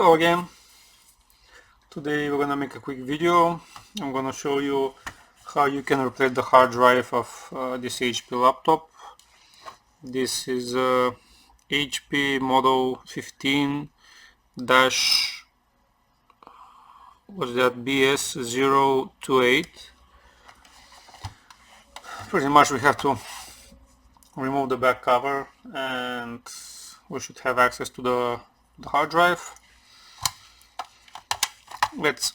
Hello again. Today we're gonna make a quick video. I'm gonna show you how you can replace the hard drive of this HP laptop. This is HP model 15 dash what's that, BS028. Pretty much we have to remove the back cover and we should have access to the hard drive. Let's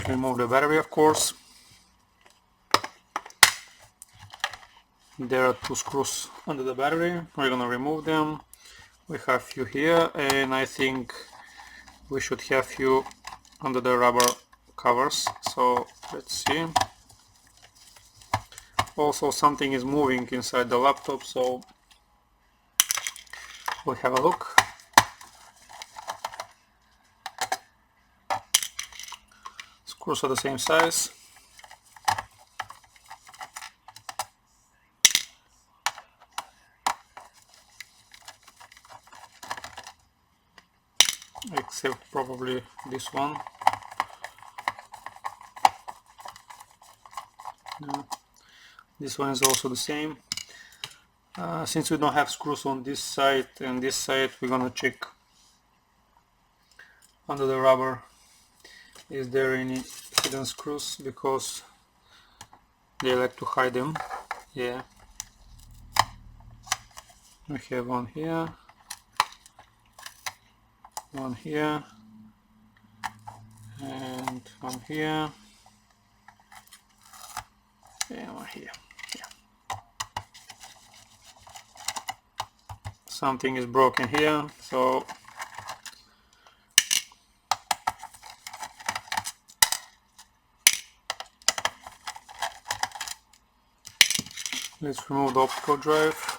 remove the battery, of course. There are two screws under the battery. We're gonna remove them. We have few here, and I think we should have few under the rubber covers. So let's see. Also, something is moving inside the laptop, so we'll have a look. Screws are the same size. Except probably this one. No. This one is also the same. Since we don't have screws on this side and this side, we're gonna check under the rubber is there any hidden screws, because they like to hide them. Yeah, we have one here, one here, and one here, and one here. Yeah. Something is broken here, so let's remove the optical drive.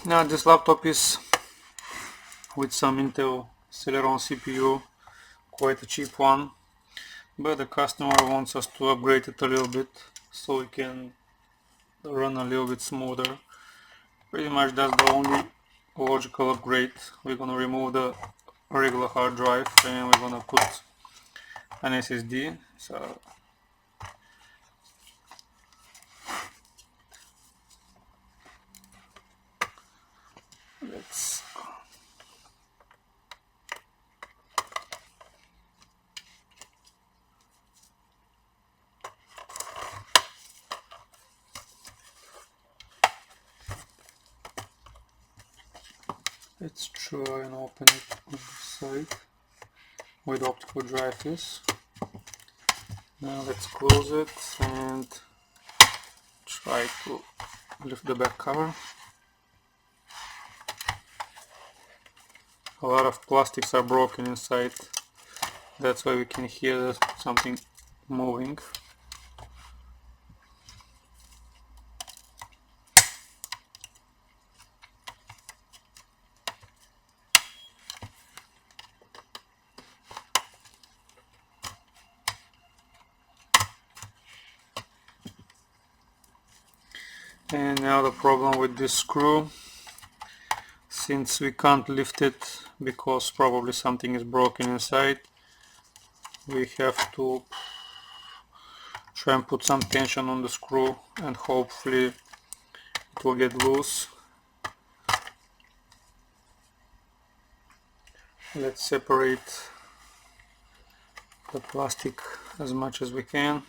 Now this laptop is with some Intel Celeron CPU, quite a cheap one, but the customer wants us to upgrade it a little bit so we can run a little bit smoother. Pretty much that's the only logical upgrade. We're gonna remove the regular hard drive and we're gonna put an SSD. So let's try and open it on the side where the optical drive is. Now let's close it and try to lift the back cover. A lot of plastics are broken inside, that's why we can hear something moving. And now the problem with this screw, since we can't lift it because probably something is broken inside, we have to try and put some tension on the screw and hopefully it will get loose. Let's separate the plastic as much as we can.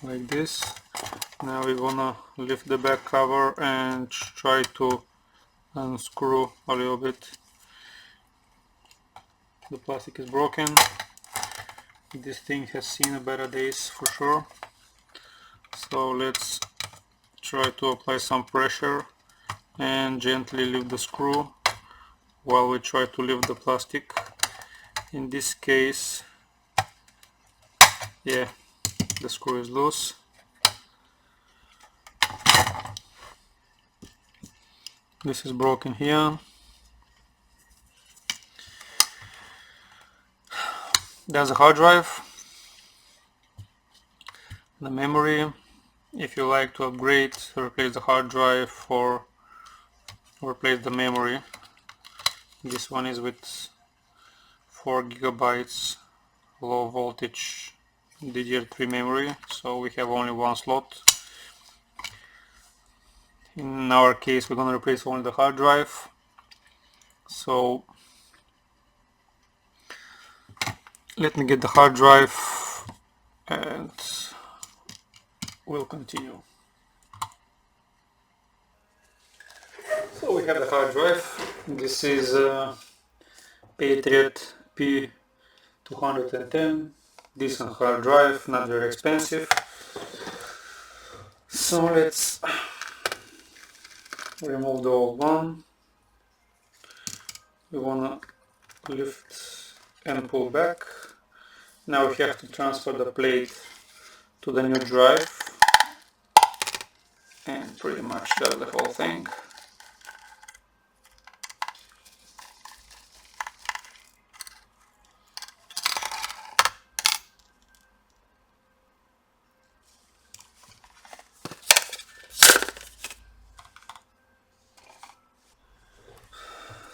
Like this. Now we're gonna lift the back cover and try to unscrew a little bit. The plastic is broken. This thing has seen better days for sure. So let's try to apply some pressure and gently lift the screw while we try to lift the plastic. In this case, yeah, the screw is loose. This is broken here. There's a hard drive, the memory, if you like to upgrade, replace the hard drive or replace the memory. This one is with 4 gigabytes low voltage DDR3 memory, so we have only one slot. In our case, we're gonna replace only the hard drive. So let me get the hard drive and we'll continue. So we have the hard drive. This is Patriot P210, decent hard drive, not very expensive. So let's remove the old one. We wanna lift and pull back. Now we have to transfer the plate to the new drive, and pretty much that's the whole thing.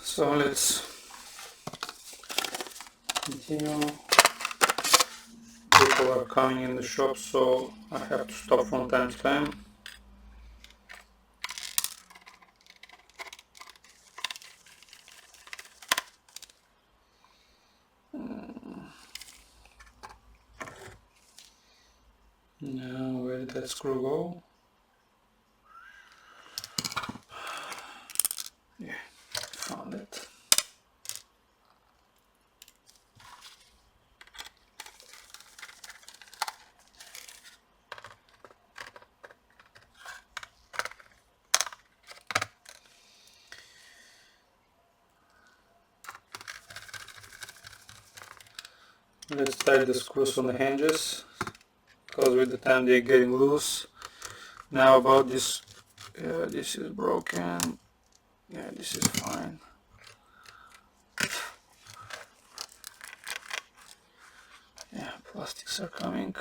So let's continue. People are coming in the shop, so I have to stop from time to time. Now where did that screw go? Yeah, found it. Let's tighten the screws on the hinges, because with the time they're getting loose. Now about this, this is broken. Yeah, this is fine. Yeah, plastics are coming.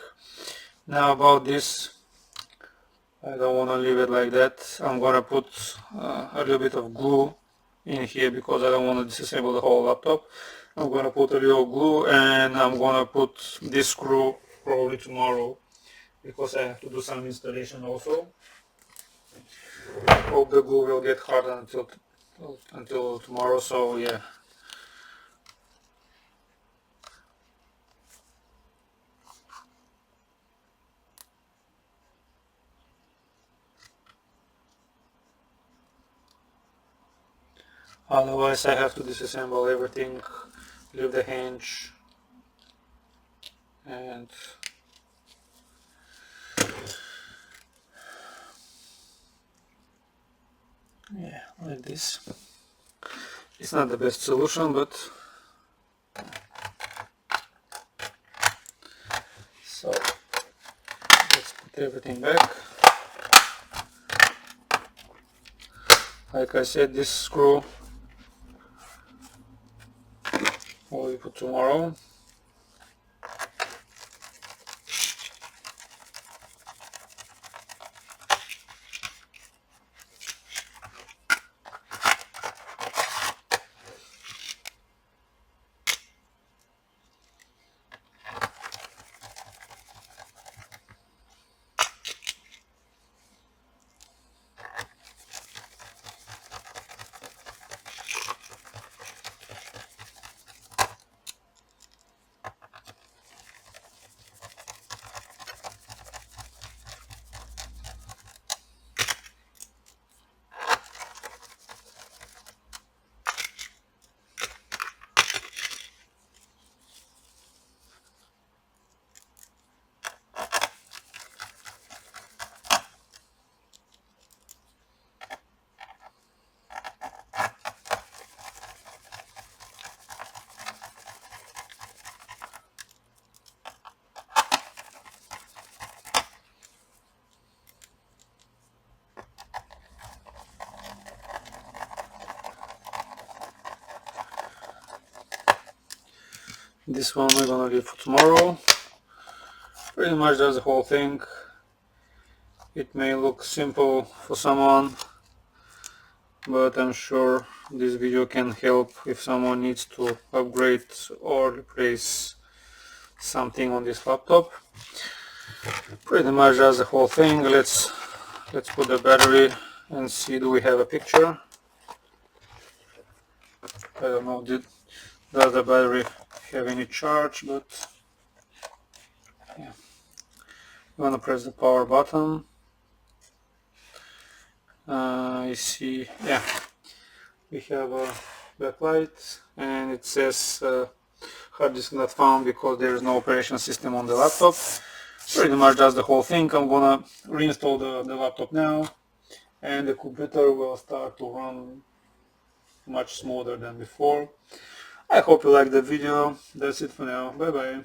Now about this, I don't want to leave it like that. I'm gonna put a little bit of glue in here because I don't want to disassemble the whole laptop. I'm gonna put a little glue, and I'm gonna put this screw probably tomorrow because I have to do some installation also. Hope the glue will get harder until tomorrow, so yeah. Otherwise I have to disassemble everything, leave the hinge, and yeah, like this. It's not the best solution, but so let's put everything back. Like I said, this screw will be put tomorrow. This one we're gonna leave for tomorrow. Pretty much that's the whole thing. It may look simple for someone, but I'm sure this video can help if someone needs to upgrade or replace something on this laptop. Pretty much that's the whole thing. Let's put the battery and see, do we have a picture? I don't know, does the battery have any charge, but yeah. You want to press the power button. You see, yeah, we have a backlight and it says hard disk not found because there is no operation system on the laptop. Pretty much that's the whole thing. I'm gonna reinstall the laptop now, and the computer will start to run much smoother than before. I hope you liked the video. That's it for now. Bye bye.